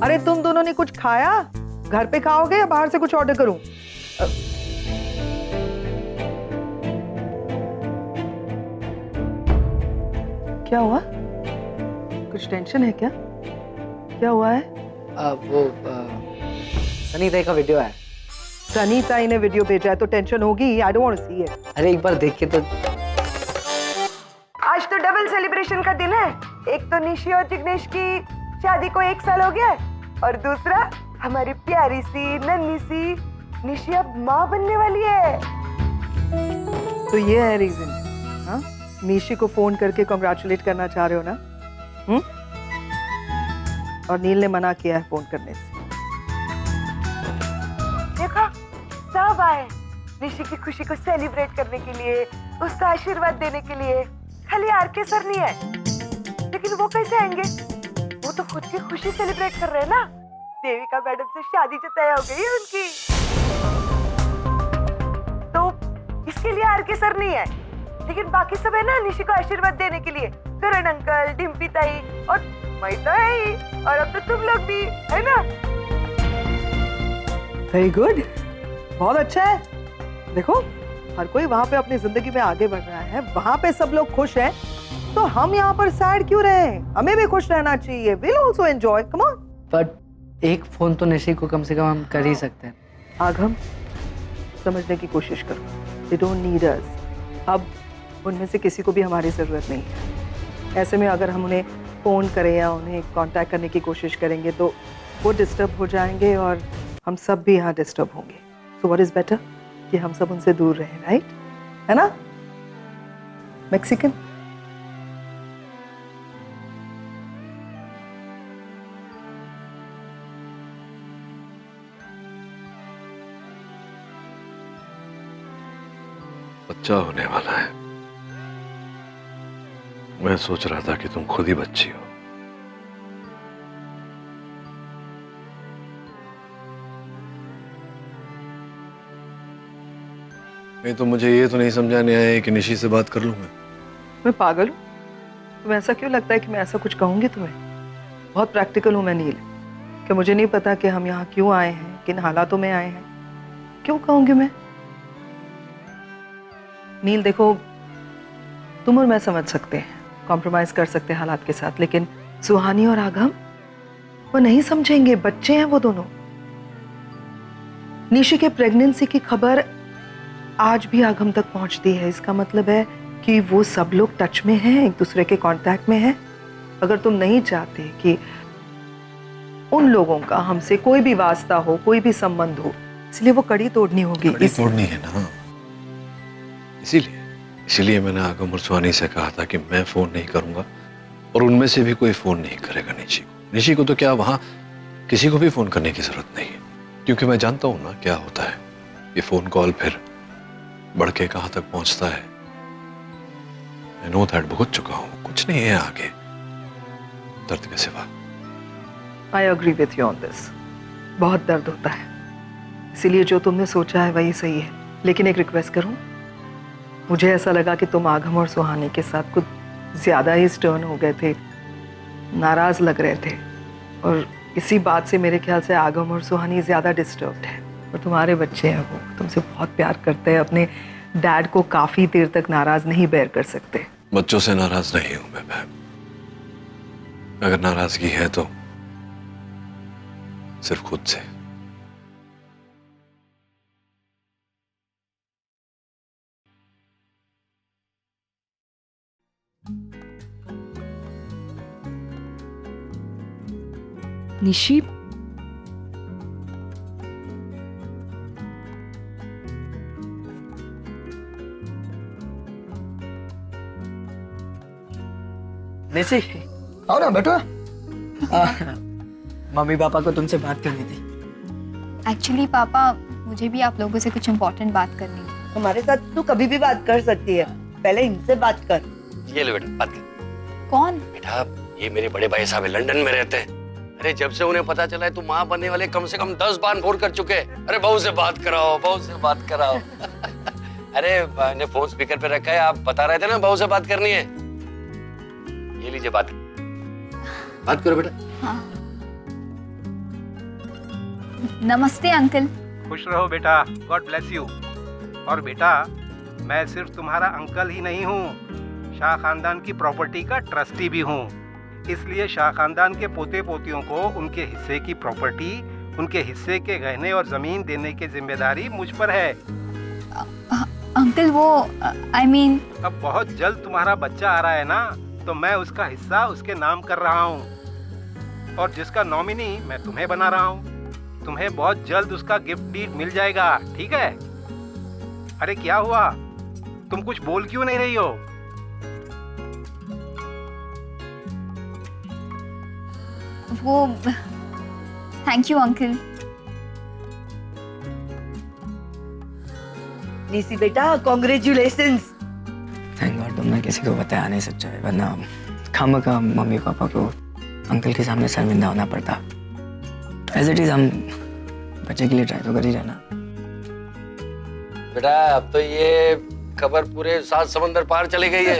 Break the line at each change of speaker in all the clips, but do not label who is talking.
अरे तुम दोनों ने कुछ खाया? घर पे खाओगे या बाहर से कुछ ऑर्डर करूं? क्या हुआ? कुछ टेंशन है क्या? क्या हुआ है?
सनी ताई का वीडियो है।
सनी ताई ने वीडियो भेजा है तो टेंशन होगी। I don't want to see it.
अरे एक बार देख के तो।
आज तो डबल सेलिब्रेशन का दिन है। एक तो निशी और जिग्नेश की शादी को 1 साल हो गया है और दूसरा हमारी प्यारी सी नन्ही सी निशी अब माँ बनने वाली है। तो ये है रीजन? हाँ, निशी को फोन करके कांग्रेचुलेट करना चाह रहे हो ना? और नील ने मना किया है फोन करने से। देखा, सब आए निशी की खुशी को सेलिब्रेट करने के लिए, उसका आशीर्वाद देने के लिए। खाली आरके सर नहीं है, लेकिन वो कैसे आएंगे? वो तो खुद की खुशी सेलिब्रेट कर रहे हैं ना। देविका मैडम से शादी जो तय हो गई है उनकी, तो इसके लिए आरके सर नहीं है, लेकिन बाकी सब है ना निशी को आशीर्वाद देने के लिए। करण अंकल, डिम्पी ताई और मैं तो है ही, और अब तो तुम लोग भी है ना। वेरी गुड, बहुत अच्छा है। देखो, हर कोई वहाँ पे अपनी जिंदगी में आगे बढ़ रहा है, वहाँ पे सब लोग खुश हैं, तो हम यहाँ पर सैड क्यों रहे? हमें भी खुश रहना चाहिए। We'll also enjoy. Come on.
But एक फोन तो निशी को कम से कम हम कर ही सकते हैं।
आगम, समझने की कोशिश करो। They don't need us. अब उनमें से किसी को भी हमारी जरूरत नहीं है। ऐसे में अगर हम उन्हें फोन करें या उन्हें कांटेक्ट करने की कोशिश करेंगे तो वो डिस्टर्ब हो जाएंगे और हम सब भी यहाँ डिस्टर्ब होंगे। So what is better? कि हम सब उनसे दूर रहें, राइट? है ना? मैक्सिकन।
बच्चा होने वाला है। मैं सोच रहा था कि तुम खुद ही बच्ची हो। नहीं तो मुझे ये तो नहीं समझाने आया कि निशी से बात कर लूं मैं
पागल हूँ? तुम्हें ऐसा क्यों लगता है कि मैं ऐसा कुछ कहूंगी तुम्हें? बहुत प्रैक्टिकल हूँ मैं नील। कि मुझे नहीं पता कि हम यहाँ क्यों आए हैं, किन हालातों में आए हैं। क्यों कहूंगी मैं? नील देखो, तुम और मैं समझ सकते हैं, कॉम्प्रोमाइज कर सकते हैं हालात के साथ, लेकिन सुहानी और आगम वो नहीं समझेंगे। बच्चे हैं वो दोनों। निशी के प्रेगनेंसी की खबर आज भी आगम तक पहुंचती है। इसका मतलब है कि वो सब लोग टच में हैं, एक दूसरे के कांटेक्ट में हैं। अगर तुम नहीं चाहते कि उन लोगों का हमसे कोई भी वास्ता हो, कोई भी संबंध हो, इसलिए वो कड़ी तोड़नी होगी।
कड़ी तोड़नी है ना, इसीलिए मैंने आगम और सुहानी से कहा था कि मैं फोन नहीं करूंगा और उनमें से भी कोई फोन नहीं करेगा निशी को। निशी को तो क्या, वहां किसी को भी फोन करने की जरूरत नहीं है, क्योंकि मैं जानता हूं ना क्या होता है। ये फोन कॉल फिर बढ़ के कहां तक पहुंचता है। मैं नो दैट भुगत चुका हूं, कुछ नहीं है आगे दर्द के सिवा।
I agree with you on this. बहुत दर्द होता है, इसीलिए जो तुमने सोचा है वही सही है। लेकिन एक रिक्वेस्ट करूं, मुझे ऐसा लगा कि तुम आगम और सुहानी के साथ कुछ ज्यादा ही स्टर्न हो गए थे, नाराज लग रहे थे, और इसी बात से मेरे ख्याल से आगम और सुहानी ज्यादा डिस्टर्ब्ड है। और तुम्हारे बच्चे हैं, वो तुमसे बहुत प्यार करते हैं, अपने डैड को काफी देर तक नाराज नहीं बेयर कर सकते।
बच्चों से नाराज नहीं हूं मैं बहन। अगर नाराजगी है तो सिर्फ खुद से।
निशी,
निशी
आओ ना बैठो।
मम्मी पापा को तुमसे बात करनी थी।
एक्चुअली पापा, मुझे भी आप लोगों से कुछ इम्पोर्टेंट बात करनी है।
हमारे साथ तू कभी भी बात कर सकती है, पहले इनसे बात कर।
ये लो बेटा, बात कर।
कौन?
बेटा, ये मेरे बड़े भाई साहब है, लंदन में रहते हैं। अरे जब से उन्हें पता चला है तू माँ बनने वाले, कम से कम 10 बार फोन कर चुके हैं। अरे बहू से बात कराओ, बहू से बात कराओ। अरे मैंने फोन स्पीकर पे रखा है, आप बता रहे थे ना बहू से बात करनी है। ये लीजिए बात करो बेटा।
हाँ। नमस्ते अंकल।
खुश रहो बेटा, गॉड ब्लेस यू। और बेटा, मैं सिर्फ तुम्हारा अंकल ही नहीं हूँ, शाह खानदान की प्रॉपर्टी का ट्रस्टी भी हूँ। इसलिए शाह खानदान के पोते पोतियों को उनके हिस्से की प्रॉपर्टी, उनके हिस्से के गहने और जमीन देने की जिम्मेदारी मुझ पर है।
अंकल वो आई मीन
अब बहुत जल्द तुम्हारा बच्चा आ रहा है ना, तो मैं उसका हिस्सा उसके नाम कर रहा हूँ और जिसका नॉमिनी मैं तुम्हें बना रहा हूँ। तुम्हें बहुत जल्द उसका गिफ्ट डीड मिल जाएगा, ठीक है? अरे क्या हुआ, तुम कुछ बोल क्यों नहीं रही हो?
वो थैंक यू अंकल।
निशी बेटा, कॉन्ग्रेचुलेशंस।
थैंक गॉड तुमने किसी को बताया नहीं सच्चाई, वरना खामखा मम्मी पापा को अंकल के सामने शर्मिंदा होना पड़ता। एज इट इज हम बच्चे के लिए ट्राई तो कर ही रहना।
बेटा अब तो ये खबर पूरे 7 समंदर पार चली गई है।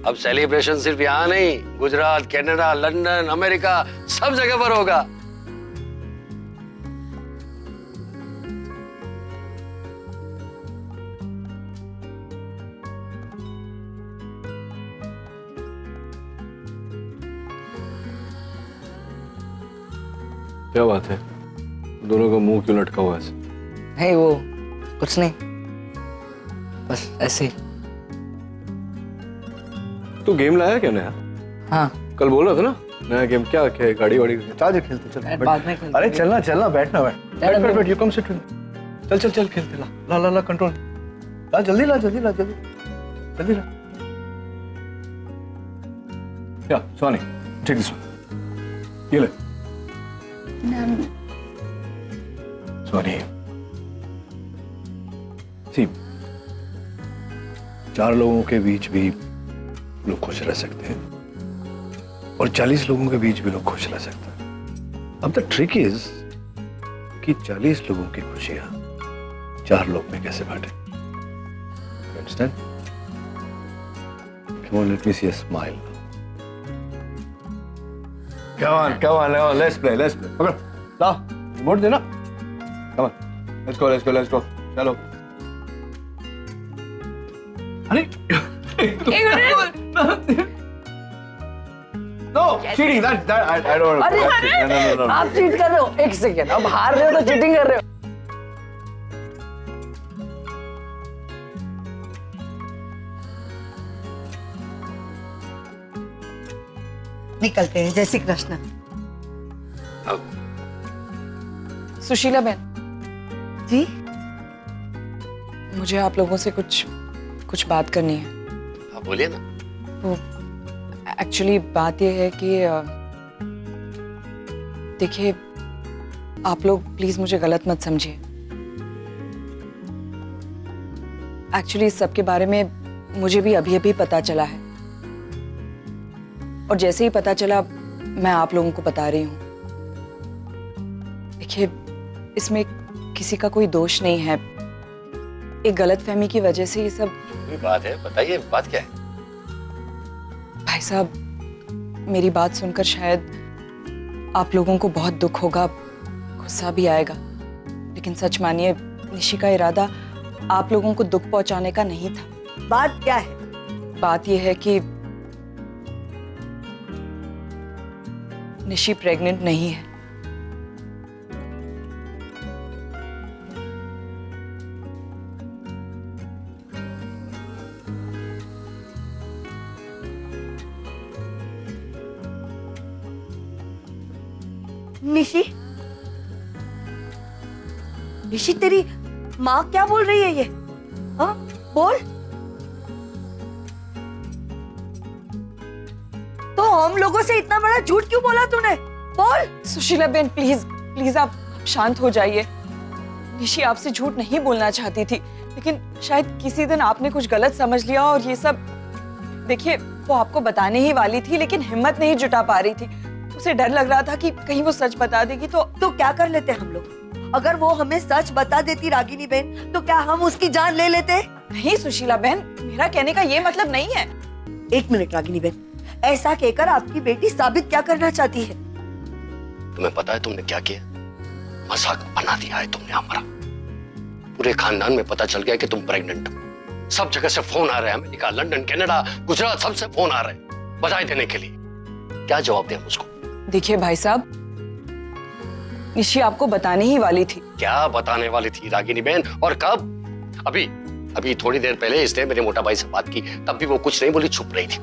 अब सेलिब्रेशन सिर्फ यहाँ नहीं, गुजरात, कनाडा, लंदन, अमेरिका, सब जगह पर होगा।
क्या बात है, दोनों का मुंह क्यों लटका हुआ है?
नहीं वो कुछ नहीं, बस ऐसे ही।
तू गेम लाया क्या नया?
हाँ
कल बोल रहा था ना नया गेम। क्या क्या है? गाड़ी वाड़ी चल खेलते चल।
बाद में खेलते।
अरे चलना चलना, बैठना बैठ यू कम सिट। चल चल चल खेलते। ला ला ला कंट्रोल, ला जल्दी ला जल्दी ला जल्दी जल्दी ला। क्या सोनी, टेक दिस वन, ये ले सोनी। सी 4 लोगों के बीच भी लोग खुश रह सकते हैं और 40 लोगों के बीच भी लोग खुश रह सकते हैं। अब द ट्रिक इज कि 40 लोगों की खुशियां 4 लोग में कैसे बांटे। Understand? Come on, let me see a smile. Come on, let's play. पकड़, ला, रिमोट देना। Come on, let's go. चलो। अरे, No, cheating. That I don't. No.
आप चीट कर रहे हो। एक सेकेंड, अब हार रहे हो तो चीटिंग कर रहे हो।
निकलते हैं। जय श्री कृष्ण।
सुशीला बहन
जी,
मुझे आप लोगों से कुछ बात करनी है।
आप बोलिए ना।
वो एक्चुअली बात ये है कि देखिए आप लोग प्लीज मुझे गलत मत समझिए। एक्चुअली इस सब के बारे में मुझे भी अभी पता चला है और जैसे ही पता चला मैं आप लोगों को बता रही हूँ। देखिए इसमें किसी का कोई दोष नहीं है, एक गलतफहमी की वजह से ये सब।
कोई बात है, बताइए बात क्या है?
भाई साहब मेरी बात सुनकर शायद आप लोगों को बहुत दुख होगा, गुस्सा भी आएगा, लेकिन सच मानिए निशी का इरादा आप लोगों को दुख पहुंचाने का नहीं था।
बात क्या है?
बात यह है कि निशी प्रेग्नेंट नहीं है।
निशी तेरी माँ क्या बोल रही है ये? हाँ बोल। तो हम लोगों से इतना बड़ा झूठ क्यों बोला तूने? बोल।
सुशीला बहन प्लीज आप शांत हो जाइए। निशी आपसे झूठ नहीं बोलना चाहती थी, लेकिन शायद किसी दिन आपने कुछ गलत समझ लिया और ये सब। देखिए वो आपको बताने ही वाली थी लेकिन हिम्मत नहीं जुटा पा रही थी। उसे डर लग रहा था कि कहीं वो सच बता देगी तो
क्या कर लेते हम लोग? अगर वो हमें सच बता देती रागिनी बहन, तो क्या हम उसकी जान ले लेते?
नहीं सुशीला बहन, मेरा कहने का ये मतलब नहीं है।
एक मिनट रागिनी बहन, ऐसा कहकर आपकी बेटी साबित क्या करना चाहती है?
तुम्हें पता है तुमने क्या किया? मजाक बना दिया है तुमने हमारा। पूरे खानदान में पता चल गया कि तुम प्रेग्नेंट हो। सब जगह से फोन आ रहे हैं, अमेरिका, लंदन, कनाडा, गुजरात, सबसे फोन आ रहे हैं बधाई देने के लिए। क्या जवाब दें उसको?
देखिए भाई साहब, निशी आपको बताने ही वाली थी।
क्या बताने वाली थी रागिनी बहन, और कब? अभी थोड़ी देर पहले इसने मेरे मोटा भाई से बात की, तब भी वो कुछ नहीं बोली, छुप रही थी।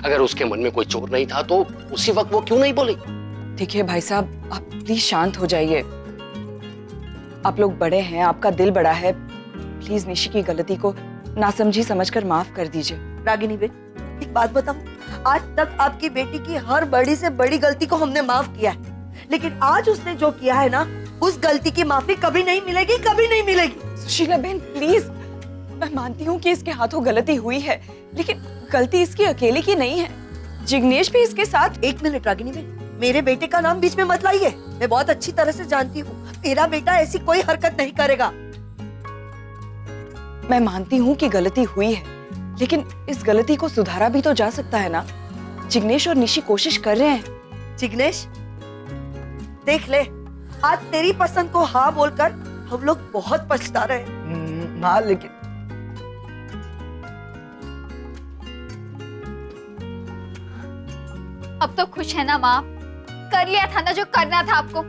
अगर उसके मन में कोई चोर नहीं था तो उसी वक्त वो क्यों नहीं बोली?
देखिए भाई साहब, आप प्लीज शांत हो जाइए। आप लोग बड़े हैं, आपका दिल बड़ा है, प्लीज निशी की गलती को नासमझी समझकर माफ कर दीजिए।
रागिनी बेन, एक बात बताऊं, आज तक आपकी बेटी की हर बड़ी से बड़ी गलती को हमने माफ किया है, लेकिन आज उसने जो किया है ना, उस गलती की माफी कभी नहीं मिलेगी, कभी नहीं मिलेगी।
सुशीला बहन प्लीज, मैं मानती हूँ कि इसके हाथों गलती हुई है, लेकिन गलती इसकी अकेले की नहीं है, जिग्नेश भी इसके साथ।
एक मिनट रागिनी बेन, मेरे बेटे का नाम बीच में मत लाइए। मैं बहुत अच्छी तरह से जानती हूँ, मेरा बेटा ऐसी कोई हरकत नहीं करेगा।
मैं मानती हूँ कि गलती हुई है, लेकिन इस गलती को सुधारा भी तो जा सकता है ना। जिग्नेश और निशी कोशिश कर रहे हैं।
जिग्नेश, देख ले, आज तेरी पसंद को हाँ बोलकर हम लोग बहुत पछता रहे हैं।
माँ लेकिन
अब तो खुश है ना माँ? कर लिया था ना जो करना था आपको।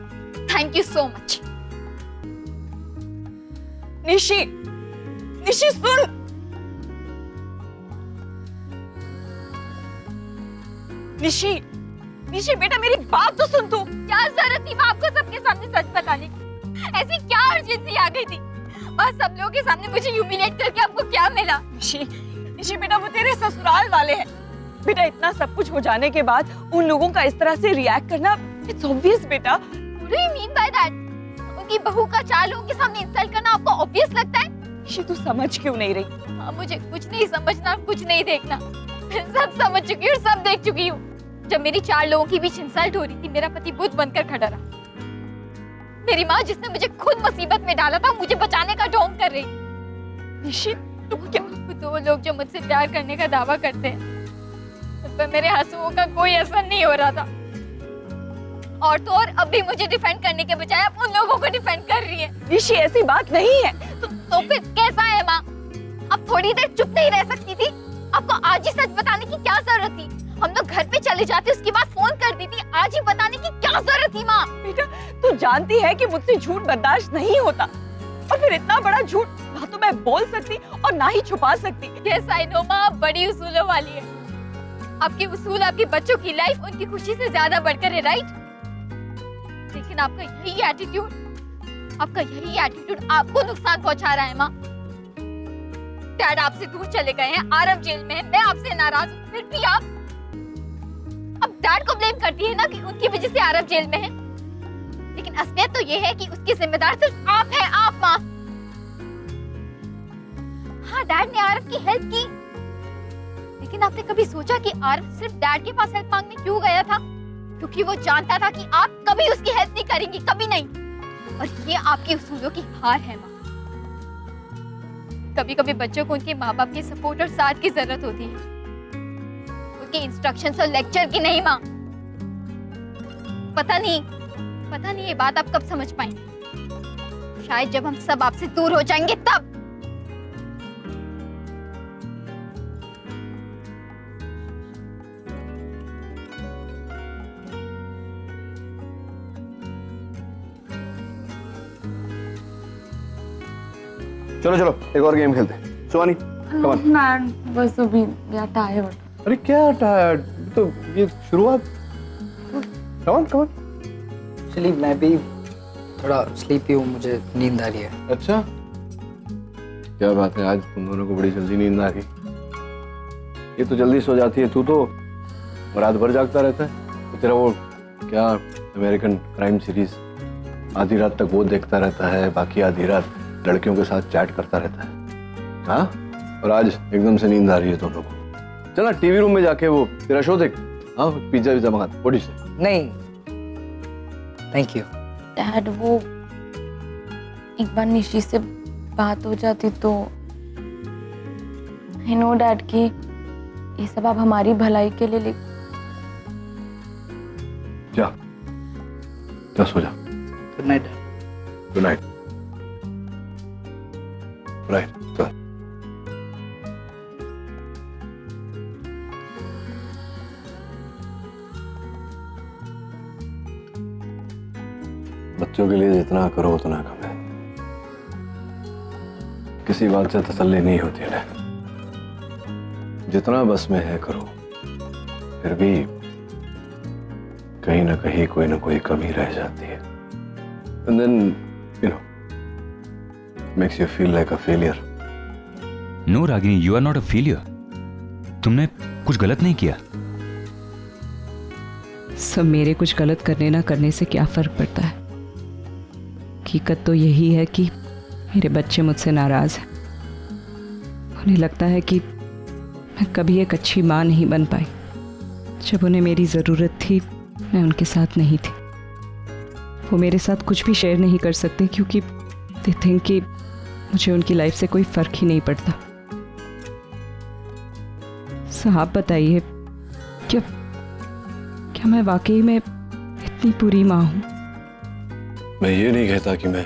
Thank you so much.
Nishi, Nishi सुन। निशी, निशी बेटा मेरी बात तो सुन तू।
क्या जरूरत थी माँ आपको सबके सामने सच बताने की? ऐसी क्या अर्जेंसी आ गई थी? बस सब लोगों के सामने मुझे ह्यूमिलेट करके आपको क्या मिला?
निशी, निशी बेटा वो तेरे ससुराल वाले हैं। बेटा इतना सब कुछ हो जाने के बाद उन लोगों का इस तरह से रिएक्ट करना, इट्स ऑब्वियस बेटा।
What do you mean by that? उनकी बहू का चार लोगों के सामने इंसल्ट करना आपको ऑब्वियस लगता है?
निशी तू समझ क्यों नहीं रही?
हाँ, मुझे कुछ नहीं समझना, कुछ नहीं देखना। मैं सब समझ चुकी हूँ, सब देख चुकी हूँ। जब मेरी चार लोगों के बीच इंसल्ट हो रही थी, मेरा पति बुत बनकर खड़ा रहा। मेरी माँ जिसने मुझे खुद मुसीबत में डाला था, मुझे बचाने का ढोंग कर रही।
निशी तू क्या?
दो लोग जो मुझसे प्यार करने का दावा करते हैं, उन पर मेरे आंसुओं का कोई असर नहीं हो रहा था। और तो और अब भी मुझे डिफेंड करने के बजाय आप उन लोगों को डिफेंड कर रही है।
निशी ऐसी बात नहीं है।
तो फिर कैसा है माँ? अब थोड़ी देर चुप नहीं रह सकती थी? आपको आज ही सच बताने की क्या जरूरत थी? हम लोग घर पे चले जाते, उसके बाद फोन कर दी थी। आज ही बताने की क्या जरूरत थी माँ?
बेटा तू जानती है कि मुझसे झूठ बर्दाश्त नहीं होता, और फिर इतना बड़ा झूठ ना तो मैं बोल सकती और ना ही छुपा सकती।
यस आई नो माँ, आप बड़ी उसूलों वाली है। आपके उसूल आपके बच्चों की लाइफ, उनकी खुशी से ज्यादा बढ़कर है, राइट? लेकिन आपका यही एटीट्यूड आपको नुकसान पहुंचा रहा है माँ। डैड आपसे दूर चले गए हैं, आरव जेल में है, मैं आपसे नाराज हूँ, फिर भी आप अब डैड को ब्लेम करती है ना कि उनकी वजह से आरव जेल में है। लेकिन असलियत तो ये है कि उसकी जिम्मेदार सिर्फ आप हैं, आप माँ। हाँ, डैड ने आरव की हेल्प की, लेकिन आपने कभी सोचा कि आरव सिर्फ डैड के पास हेल्प मांगने क्यों गया था? क्योंकि वो जानता था कि आप कभी उसकी हेल्प नहीं करेंगी, कभी नहीं। और ये आपकी उसूलों की हार है माँ। कभी कभी बच्चों को उनके माँ बाप के सपोर्ट और साथ की जरूरत होती है, उनके इंस्ट्रक्शंस और लेक्चर की नहीं माँ। पता नहीं ये बात आप कब समझ पाएंगे। शायद जब हम सब आपसे दूर हो जाएंगे तब।
चलो चलो एक और गेम खेलते हैं। सुहानी कम ऑन।
बस अभी यार टायर्ड।
अरे क्या टायर्ड, तो ये शुरुआत। Come on come on.
Actually मैं भी थोड़ा स्लीपी हूँ, मुझे नींद आ रही है।
अच्छा क्या बात है, आज तुम दोनों को बड़ी जल्दी नींद आ गई। ये तो जल्दी सो जाती है, तू तो रात भर जागता रहता है। तो तेरा वो क्या अमेरिकन क्राइम सीरीज आधी रात तक वो देखता रहता है, बाकी आधी रात लड़कियों के साथ चैट करता रहता है। हाँ, और आज एकदम से नींद आ रही है दोनों को। चल ना टीवी रूम में जाके वो तेरा शो देख। हाँ, पिज्जा विज्जा मंगा। What is it?
नहीं थैंक यू।
डैड वो एक बार निशी से बात हो जाती तो। आई नो डैड कि ये सब आप हमारी भलाई के लिए लिख।
जा जा सो जा।
Good night.
Good night. Right, चल। बच्चों के लिए जितना करो उतना कम है। किसी बात से तसल्ली नहीं होती ना। जितना बस में है करो, फिर भी कहीं ना कहीं कोई ना कोई कमी रह जाती है। And then, you know, makes you feel like a failure.
No Ragini, you are not a failure. तुमने कुछ गलत नहीं किया।
सब मेरे कुछ गलत करने ना करने से क्या फर्क पड़ता है। हकीकत तो यही है कि मेरे बच्चे मुझसे नाराज हैं। उन्हें लगता है कि मैं कभी एक अच्छी माँ नहीं बन पाई। जब उन्हें मेरी ज़रूरत थी मैं उनके साथ नहीं थी। वो मेरे साथ कुछ भी शेयर नहीं कर सकते क्योंकि दे थिंक कि मुझे उनकी लाइफ से कोई फ़र्क ही नहीं पड़ता। साहब बताइए, क्या मैं वाकई में इतनी बुरी माँ हूँ?
मैं ये नहीं कहता कि मैं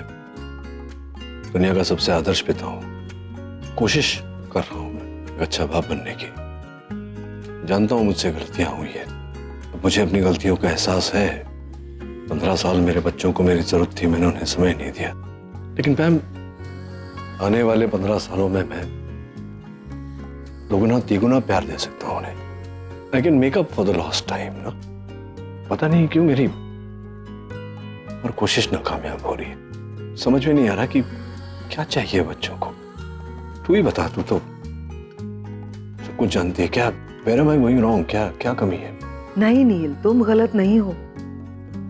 दुनिया का सबसे आदर्श पिता हूं। कोशिश कर रहा हूं मैं एक अच्छा बाप बनने की। जानता हूं मुझसे गलतियां हुई है, मुझे अपनी गलतियों का एहसास है। 15 साल मेरे बच्चों को मेरी जरूरत थी, मैंने उन्हें समय नहीं दिया। लेकिन मैम, आने वाले 15 सालों में मैं दोगुना तिगुना प्यार दे सकता हूं उन्हें। I can make up for the lost time ना। पता नहीं क्यों मेरी और कोशिश नाकामयाब हो रही है। समझ में नहीं आ रहा कि क्या चाहिए बच्चों को। तू ही बता, तू तो सब कुछ जानती है। क्या where am I going wrong? क्या कमी है?
नहीं नील, तुम गलत नहीं हो,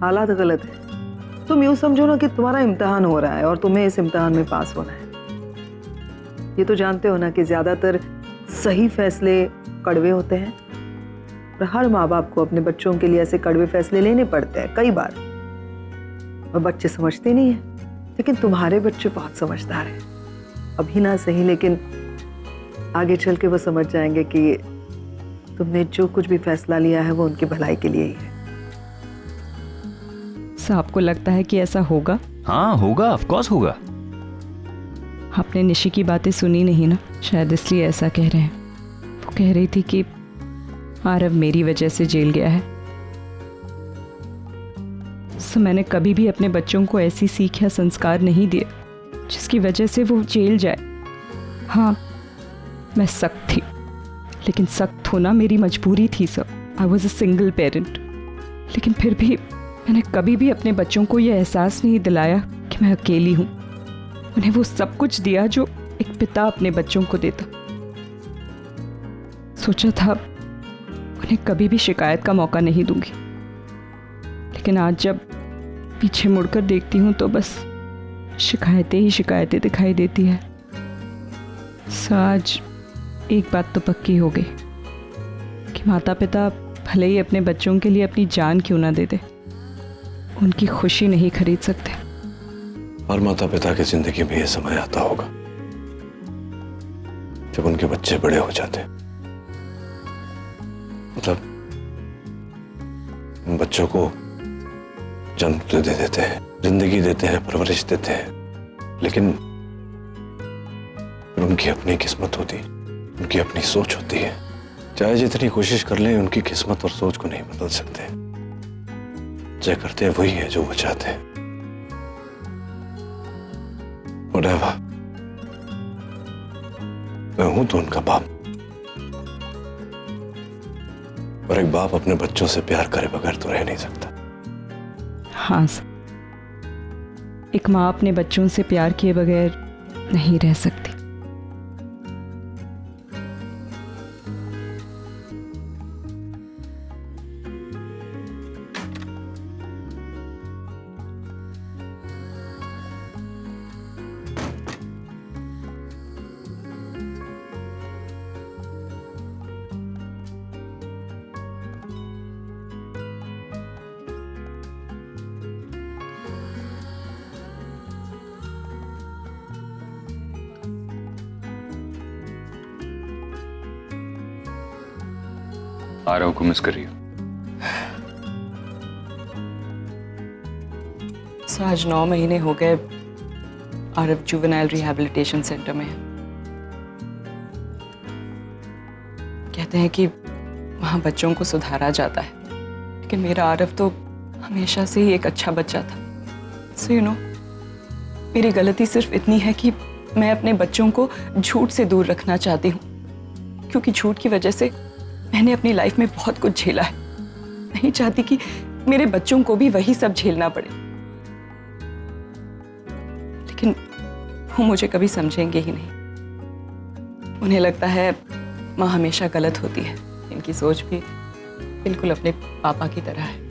हालात गलत है। तुम यूं समझो ना कि तुम्हारा इम्तिहान हो रहा है और तुम्हें इस इम्तिहान में पास होना है। ये तो जानते हो ना कि ज्यादातर सही फैसले कड़वे होते हैं और हर माँ बाप को अपने बच्चों के लिए ऐसे कड़वे फैसले लेने पड़ते हैं कई बार, और बच्चे समझते नहीं हैं। लेकिन तुम्हारे बच्चे बहुत समझदार हैं। अभी ना सही, लेकिन आगे चल के वो समझ जाएंगे कि तुमने जो कुछ भी फैसला लिया है वो उनकी भलाई के लिए ही है।
साहब को लगता है कि ऐसा होगा?
हाँ होगा, ऑफ कोर्स होगा।
आपने निशी की बातें सुनी नहीं ना, शायद इसलिए ऐसा कह रहे हैं। वो कह रही थी कि आरव मेरी वजह से जेल गया है। सो मैंने कभी भी अपने बच्चों को ऐसी सीख या संस्कार नहीं दिए जिसकी वजह से वो जेल जाए। हाँ, मैं सख्त थी, लेकिन सख्त होना मेरी मजबूरी थी sir. I was a single parent. लेकिन फिर भी मैंने कभी भी अपने बच्चों को यह एहसास नहीं दिलाया कि मैं अकेली हूँ। उन्हें वो सब कुछ दिया जो एक पिता अपने बच्चों को देता। सोचा था उन्हें कभी भी शिकायत का मौका नहीं दूंगी, लेकिन आज जब पीछे मुड़कर देखती हूँ तो बस शिकायतें ही शिकायतें दिखाई देती है। आज एक बात तो पक्की हो गई कि माता पिता भले ही अपने बच्चों के लिए अपनी जान क्यों ना दे दे, उनकी खुशी नहीं खरीद सकते।
और माता पिता की जिंदगी में यह समय आता होगा जब उनके बच्चे बड़े हो जाते हैं। मतलब बच्चों को जन्म तो दे देते हैं, जिंदगी देते हैं, परवरिश देते हैं, लेकिन उनकी अपनी किस्मत होती, उनकी अपनी सोच होती है। चाहे जितनी कोशिश कर लें, उनकी किस्मत और सोच को नहीं बदल सकते। जो करते हैं वही है जो वो चाहते हैं। Whatever. मैं हूं तो उनका बाप, और एक बाप अपने बच्चों से प्यार करे बगैर तो रह नहीं सकता।
हाँ सर, एक माँ अपने बच्चों से प्यार किए बगैर नहीं रह सकती।
आरव को मिस कर रही हो?
आज 9 महीने हो गए आरव जुवेनाइल रिहैबिलिटेशन सेंटर में है। कहते हैं कि वहाँ बच्चों को सुधारा जाता है, लेकिन मेरा आरव तो हमेशा से ही एक अच्छा बच्चा था। सो यू नो, मेरी गलती सिर्फ इतनी है कि मैं अपने बच्चों को झूठ से दूर रखना चाहती हूँ, क्योंकि झूठ की वजह से मैंने अपनी लाइफ में बहुत कुछ झेला है। नहीं चाहती कि मेरे बच्चों को भी वही सब झेलना पड़े, लेकिन वो मुझे कभी समझेंगे ही नहीं। उन्हें लगता है माँ हमेशा गलत होती है। इनकी सोच भी बिल्कुल अपने पापा की तरह है।